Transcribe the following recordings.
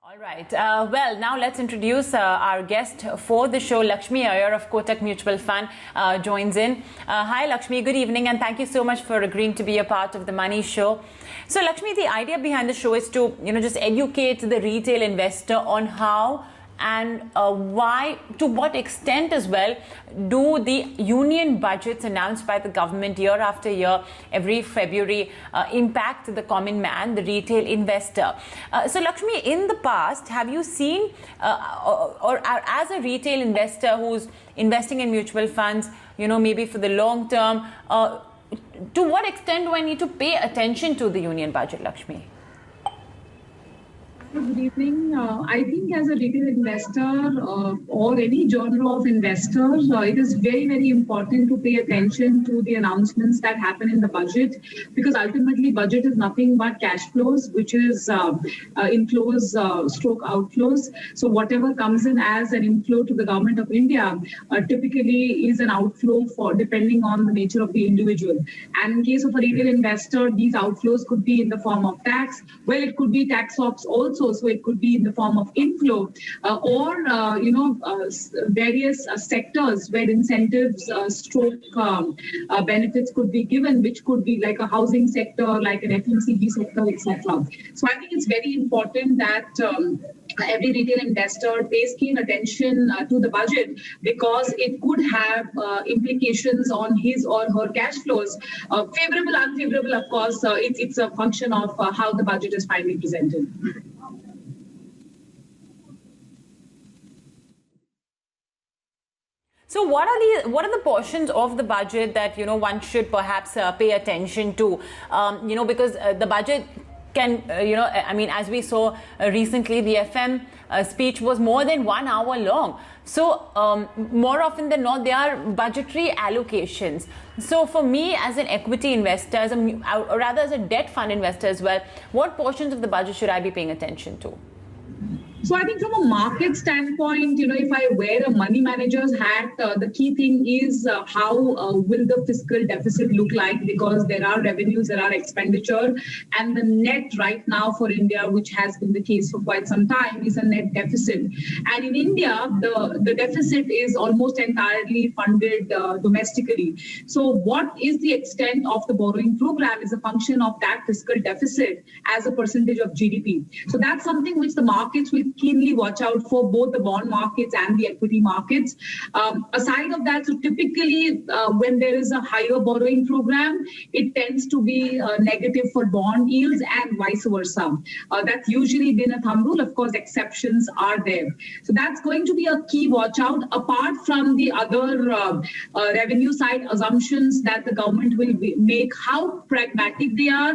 All right. Well, now let's introduce our guest for the show. Lakshmi Iyer of Kotak Mutual Fund joins in. Hi, Lakshmi. Good evening, and thank you so much for agreeing to be a part of the Money Show. So, Lakshmi, the idea behind the show is to, just educate the retail investor on how and why, to what extent as well, do the union budgets announced by the government year after year, every February, impact the common man, the retail investor. So Lakshmi, in the past, have you seen, or as a retail investor who's investing in mutual funds, maybe for the long term, to what extent do I need to pay attention to the union budget, Lakshmi? Good evening. I think as a retail investor or any genre of investors, it is very, very important to pay attention to the announcements that happen in the budget, because ultimately budget is nothing but cash flows, which is inflows stroke outflows. So whatever comes in as an inflow to the government of India typically is an outflow for depending on the nature of the individual. And in case of a retail investor, these outflows could be in the form of tax. Well, it could be tax ops also. So it could be in the form of inflow or, various sectors where incentives stroke benefits could be given, which could be like a housing sector, like an FMCG sector, etc. So I think it's very important that every retail investor pays keen attention to the budget, because it could have implications on his or her cash flows. Favorable, unfavorable, of course, it's a function of how the budget is finally presented. So what are the portions of the budget that one should perhaps pay attention to? Because the budget can as we saw recently, the FM speech was more than 1 hour long. So more often than not, there are budgetary allocations. So for me as an equity investor, or rather as a debt fund investor as well, what portions of the budget should I be paying attention to? So I think from a market standpoint, if I wear a money manager's hat, the key thing is how will the fiscal deficit look like, because there are revenues, there are expenditure, and the net right now for India, which has been the case for quite some time, is a net deficit. And in India, the deficit is almost entirely funded domestically. So what is the extent of the borrowing program is a function of that fiscal deficit as a percentage of GDP. So that's something which the markets will keenly watch out for, both the bond markets and the equity markets. Aside of that, so typically when there is a higher borrowing program, it tends to be negative for bond yields and vice versa. That's usually been a thumb rule. Of course, exceptions are there. So that's going to be a key watch out, apart from the other revenue side assumptions that the government will make, how pragmatic they are.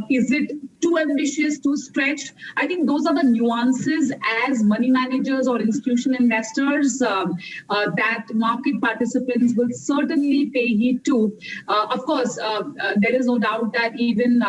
Is it too ambitious, too stretched? I think those are the nuances as money managers or institutional investors that market participants will certainly pay heed to. Of course, there is no doubt that even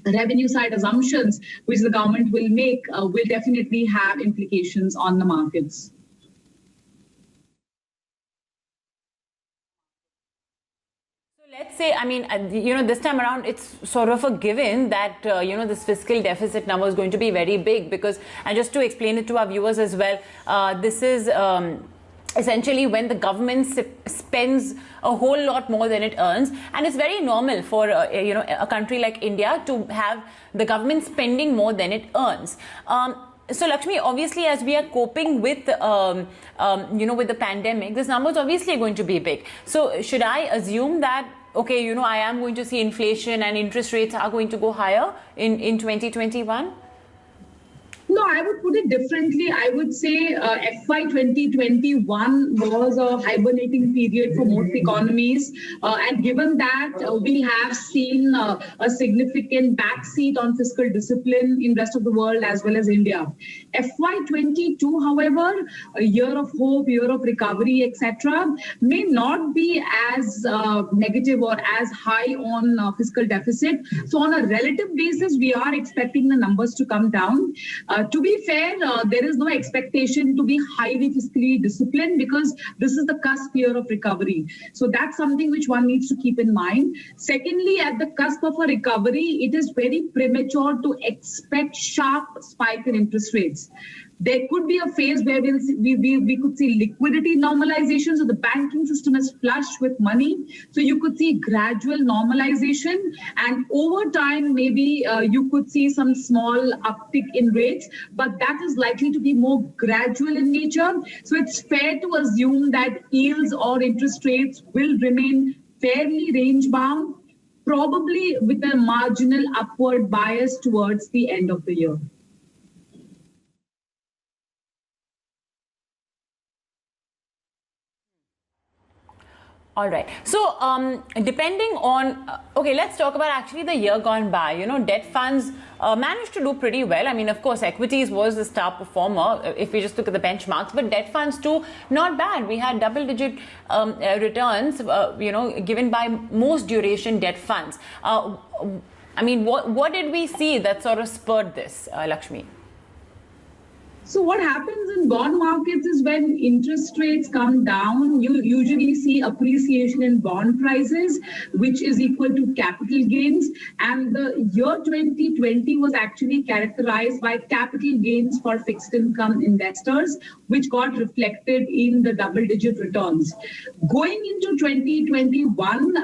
revenue side assumptions which the government will make will definitely have implications on the markets. Let's say, this time around, it's sort of a given that, this fiscal deficit number is going to be very big, because, and just to explain it to our viewers as well, this is essentially when the government spends a whole lot more than it earns. And it's very normal for, a country like India to have the government spending more than it earns. So Lakshmi, obviously, as we are coping with, with the pandemic, this number is obviously going to be big. So should I assume that, okay, I am going to see inflation and interest rates are going to go higher in 2021? No, I would put it differently. I would say FY 2021 was a hibernating period for most economies. And given that we have seen a significant backseat on fiscal discipline in the rest of the world as well as India. FY 22, however, a year of hope, year of recovery, etc., may not be as negative or as high on fiscal deficit. So on a relative basis, we are expecting the numbers to come down. To be fair, there is no expectation to be highly fiscally disciplined because this is the cusp year of recovery. So that's something which one needs to keep in mind. Secondly, at the cusp of a recovery, it is very premature to expect sharp spike in interest rates. There could be a phase where we could see liquidity normalization. So the banking system is flush with money. So you could see gradual normalization. And over time, maybe you could see some small uptick in rates. But that is likely to be more gradual in nature. So it's fair to assume that yields or interest rates will remain fairly range bound, probably with a marginal upward bias towards the end of the year. All right. So, depending on, okay, let's talk about actually the year gone by. You know, debt funds managed to do pretty well. I mean, of course, equities was the star performer if we just look at the benchmarks, but debt funds too, not bad. We had double-digit returns, you know, given by most duration debt funds. I mean, what did we see that sort of spurred this, Lakshmi? So what happens in bond markets is when interest rates come down, you usually see appreciation in bond prices, which is equal to capital gains. And the year 2020 was actually characterized by capital gains for fixed income investors, which got reflected in the double-digit returns. Going into 2021,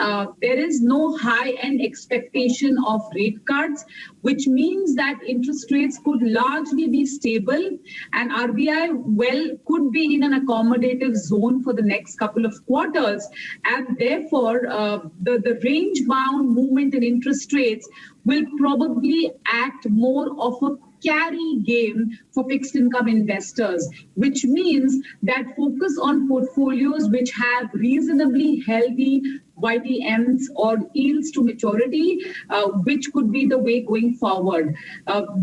there is no high-end expectation of rate cuts, which means that interest rates could largely be stable. And RBI could be in an accommodative zone for the next couple of quarters. And therefore, the range-bound movement in interest rates will probably act more of a carry game for fixed income investors, which means that focus on portfolios which have reasonably healthy YTMs or yields to maturity, which could be the way going forward.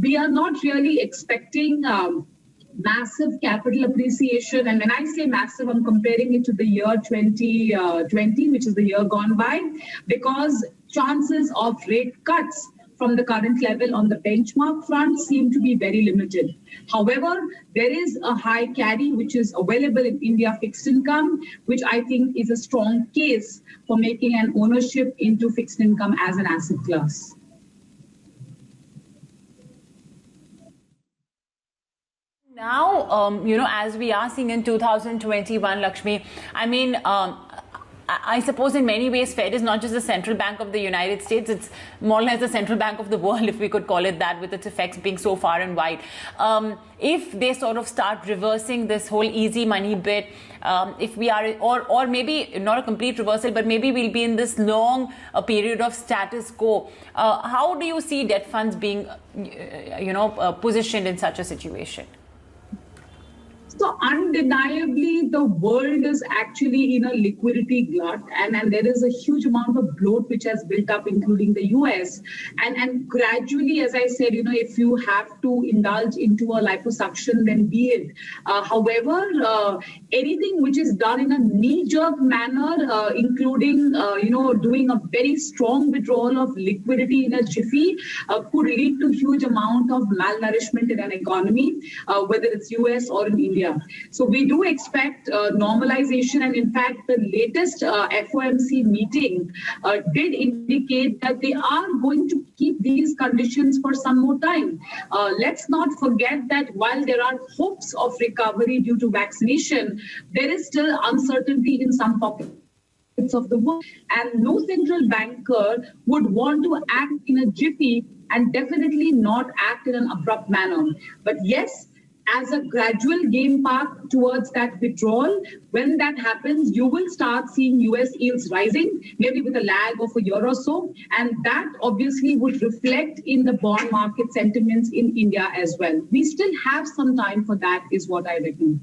We are not really expecting massive capital appreciation. And when I say massive, I'm comparing it to the year 2020, which is the year gone by, because chances of rate cuts from the current level on the benchmark front seem to be very limited. However, there is a high carry which is available in India fixed income, which I think is a strong case for making an ownership into fixed income as an asset class. Now, you know, as we are seeing in 2021, Lakshmi, I mean, I suppose in many ways, Fed is not just the central bank of the United States, it's more or less the central bank of the world, if we could call it that, with its effects being so far and wide. If they sort of start reversing this whole easy money bit, if we are, or maybe not a complete reversal, but maybe we'll be in this long period of status quo, how do you see debt funds being, you know, positioned in such a situation? So undeniably, the world is actually in a liquidity glut, and there is a huge amount of bloat which has built up, including the US. And gradually, as I said, you know, if you have to indulge into a liposuction, then be it. However, anything which is done in a knee-jerk manner, including, you know, doing a very strong withdrawal of liquidity in a jiffy, could lead to huge amount of malnourishment in an economy, whether it's US or in India. So we do expect normalization, and in fact, the latest FOMC meeting did indicate that they are going to keep these conditions for some more time. Let's not forget that while there are hopes of recovery due to vaccination, there is still uncertainty in some pockets of the world, and no central banker would want to act in a jiffy and definitely not act in an abrupt manner. But yes, as a gradual game path towards that withdrawal, when that happens, you will start seeing US yields rising, maybe with a lag of a year or so. And that obviously would reflect in the bond market sentiments in India as well. We still have some time for that, is what I reckon.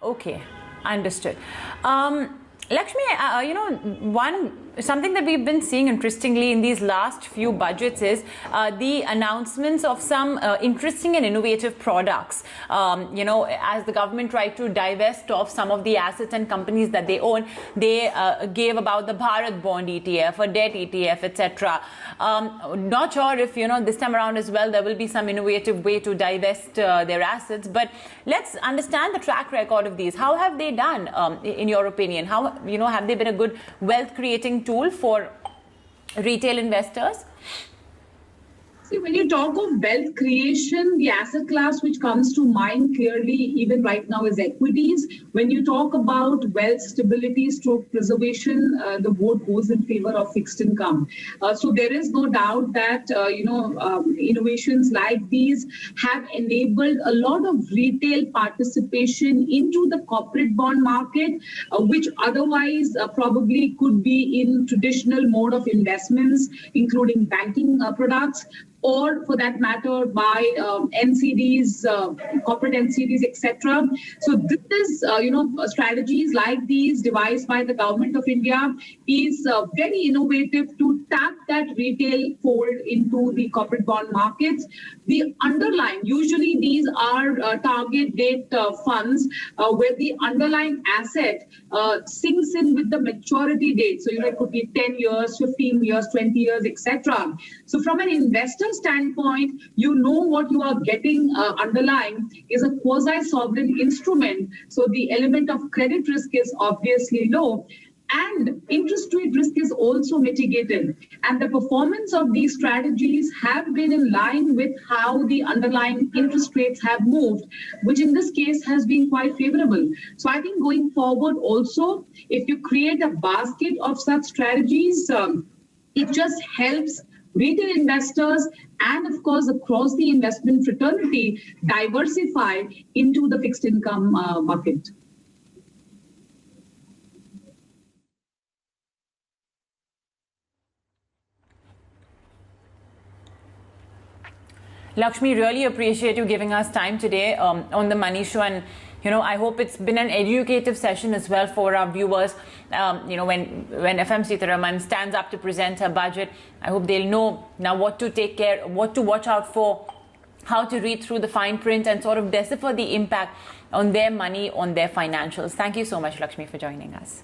Okay, understood. Lakshmi, you know, one something that we've been seeing interestingly in these last few budgets is the announcements of some interesting and innovative products. As the government tried to divest of some of the assets and companies that they own, they gave about the Bharat bond ETF, a debt ETF, etc. Not sure if this time around as well there will be some innovative way to divest their assets. But let's understand the track record of these. How have they done, in your opinion? How have they been a good wealth creating tool for retail investors? See, when you talk of wealth creation, the asset class which comes to mind clearly even right now is equities. When you talk about wealth stability stroke preservation, the vote goes in favor of fixed income. So there is no doubt that innovations like these have enabled a lot of retail participation into the corporate bond market, which otherwise probably could be in traditional mode of investments, including banking products, or for that matter by NCDs, corporate NCDs, etc. So this is, strategies like these devised by the government of India is very innovative to tap that retail fold into the corporate bond markets. The underlying, usually these are target date funds where the underlying asset sinks in with the maturity date. So, it could be 10 years, 15 years, 20 years, etc. So from an investor standpoint, what you are getting underlying is a quasi-sovereign instrument. So the element of credit risk is obviously low. And interest rate risk is also mitigated. And the performance of these strategies have been in line with how the underlying interest rates have moved, which in this case has been quite favorable. So I think going forward also, if you create a basket of such strategies, it just helps retail investors and, of course, across the investment fraternity diversify into the fixed income bucket. Lakshmi, really appreciate you giving us time today on the Money Show, and I hope it's been an educative session as well for our viewers. When FM Sitaraman stands up to present her budget, I hope they'll know now what to take care, what to watch out for, how to read through the fine print and sort of decipher the impact on their money, on their financials. Thank you so much, Lakshmi, for joining us.